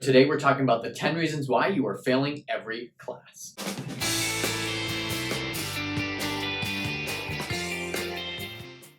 Today we're talking about the 10 reasons why you are failing every class.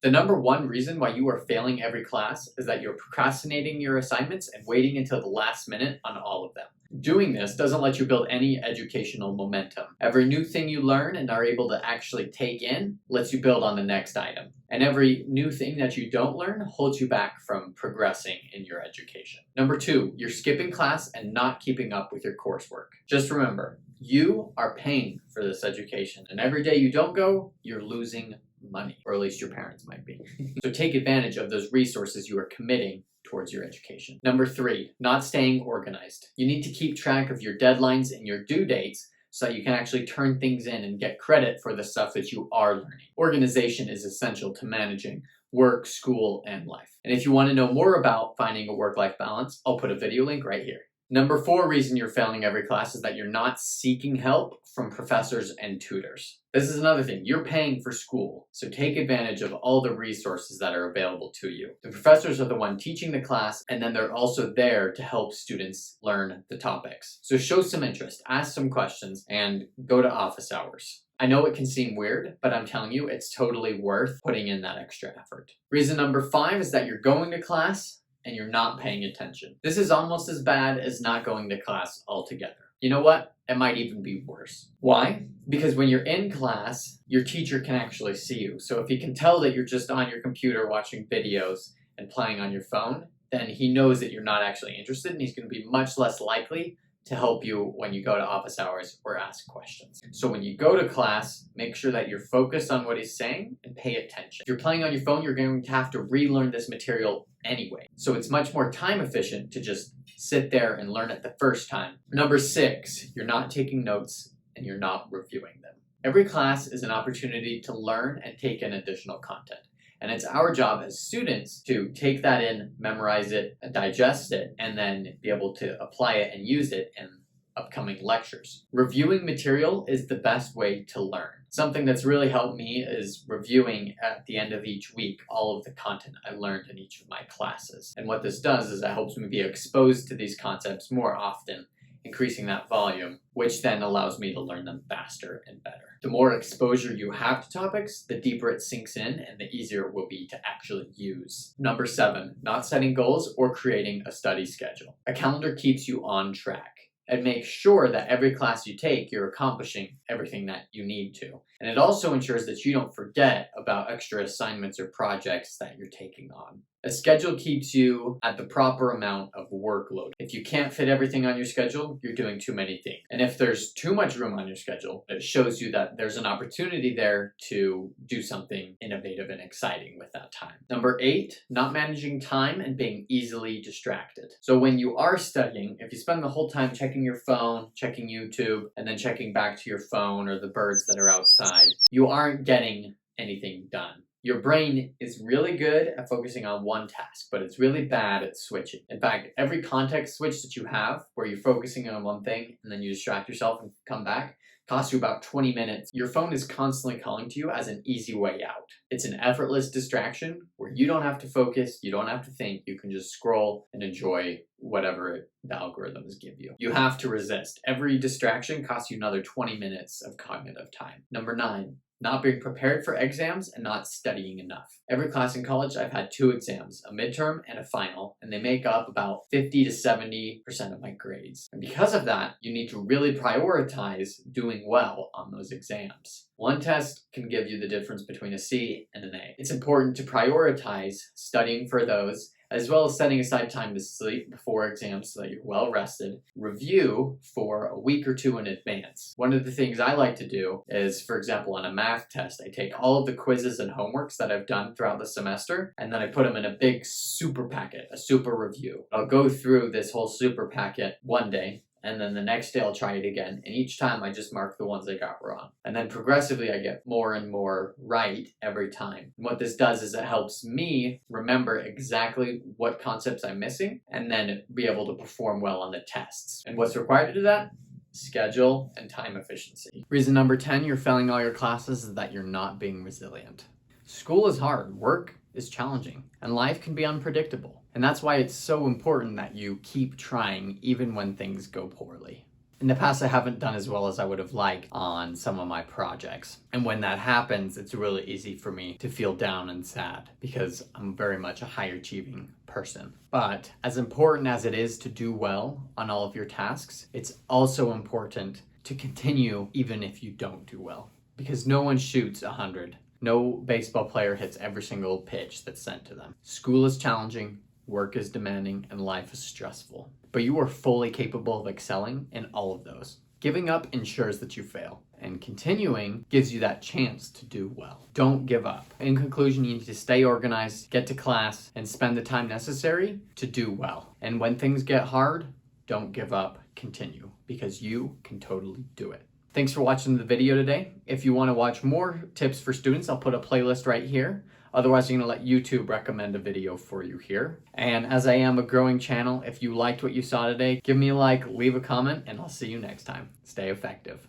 The number one reason why you are failing every class is that you're procrastinating your assignments and waiting until the last minute on all of them. Doing this doesn't let you build any educational momentum. Every new thing you learn and are able to actually take in lets you build on the next item. And every new thing that you don't learn holds you back from progressing in your education. Number two, you're skipping class and not keeping up with your coursework. Just remember, you are paying for this education, and every day you don't go, you're losing money, or at least your parents might be. So take advantage of those resources you are committing towards your education. Number three, not staying organized. You need to keep track of your deadlines and your due dates so that you can actually turn things in and get credit for the stuff that you are learning. Organization is essential to managing work, school, and life. And if you want to know more about finding a work-life balance, I'll put a video link right here. Number four reason you're failing every class is that you're not seeking help from professors and tutors. This is another thing. You're paying for school, so take advantage of all the resources that are available to you. The professors are the one teaching the class, and then they're also there to help students learn the topics. So show some interest, ask some questions, and go to office hours. I know it can seem weird, but I'm telling you, it's totally worth putting in that extra effort. Reason number five is that you're going to class and you're not paying attention. This is almost as bad as not going to class altogether. You know what? It might even be worse. Why? Because when you're in class, your teacher can actually see you. So if he can tell that you're just on your computer watching videos and playing on your phone, then he knows that you're not actually interested, and he's going to be much less likely to help you when you go to office hours or ask questions. So when you go to class, make sure that you're focused on what he's saying and pay attention. If you're playing on your phone, you're going to have to relearn this material anyway. So it's much more time efficient to just sit there and learn it the first time. Number six, you're not taking notes and you're not reviewing them. Every class is an opportunity to learn and take in additional content. And it's our job as students to take that in, memorize it, digest it, and then be able to apply it and use it in upcoming lectures. Reviewing material is the best way to learn. Something that's really helped me is reviewing at the end of each week all of the content I learned in each of my classes. And what this does is it helps me be exposed to these concepts more often, increasing that volume, which then allows me to learn them faster and better. The more exposure you have to topics, the deeper it sinks in and the easier it will be to actually use. Number seven, not setting goals or creating a study schedule. A calendar keeps you on track and makes sure that every class you take, you're accomplishing everything that you need to. And it also ensures that you don't forget about extra assignments or projects that you're taking on. A schedule keeps you at the proper amount of workload. If you can't fit everything on your schedule, you're doing too many things. And if there's too much room on your schedule, it shows you that there's an opportunity there to do something innovative and exciting with that time. Number eight, not managing time and being easily distracted. So when you are studying, if you spend the whole time checking your phone, checking YouTube, and then checking back to your phone or the birds that are outside, you aren't getting anything done. Your brain is really good at focusing on one task, but it's really bad at switching. In fact, every context switch that you have where you're focusing on one thing and then you distract yourself and come back costs you about 20 minutes. Your phone is constantly calling to you as an easy way out. It's an effortless distraction where you don't have to focus, you don't have to think, you can just scroll and enjoy whatever the algorithms give you. You have to resist. Every distraction costs you another 20 minutes of cognitive time. Number nine, not being prepared for exams and not studying enough. Every class in college, I've had two exams, a midterm and a final, and they make up about 50 to 70% of my grades. And because of that, you need to really prioritize doing well on those exams. One test can give you the difference between a C and an A. It's important to prioritize studying for those, as well as setting aside time to sleep before exams so that you're well rested. Review for a week or two in advance. One of the things I like to do is, for example, on a math test, I take all of the quizzes and homeworks that I've done throughout the semester, and then I put them in a big super packet, a super review. I'll go through this whole super packet one day, and then the next day I'll try it again. And each time I just mark the ones I got wrong. And then progressively I get more and more right every time. And what this does is it helps me remember exactly what concepts I'm missing and then be able to perform well on the tests. And what's required to do that? Schedule and time efficiency. Reason number 10 you're failing all your classes is that you're not being resilient. School is hard. Work is challenging, and life can be unpredictable. And that's why it's so important that you keep trying even when things go poorly. In the past, I haven't done as well as I would have liked on some of my projects. And when that happens, it's really easy for me to feel down and sad because I'm very much a high achieving person. But as important as it is to do well on all of your tasks, it's also important to continue even if you don't do well. Because no one shoots 100. No baseball player hits every single pitch that's sent to them. School is challenging, work is demanding, and life is stressful. But you are fully capable of excelling in all of those. Giving up ensures that you fail, and continuing gives you that chance to do well. Don't give up. In conclusion, you need to stay organized, get to class, and spend the time necessary to do well. And when things get hard, don't give up, continue, because you can totally do it. Thanks for watching the video today. If you want to watch more tips for students, I'll put a playlist right here. Otherwise, I'm going to let YouTube recommend a video for you here. And as I am a growing channel, if you liked what you saw today, give me a like, leave a comment, and I'll see you next time. Stay effective.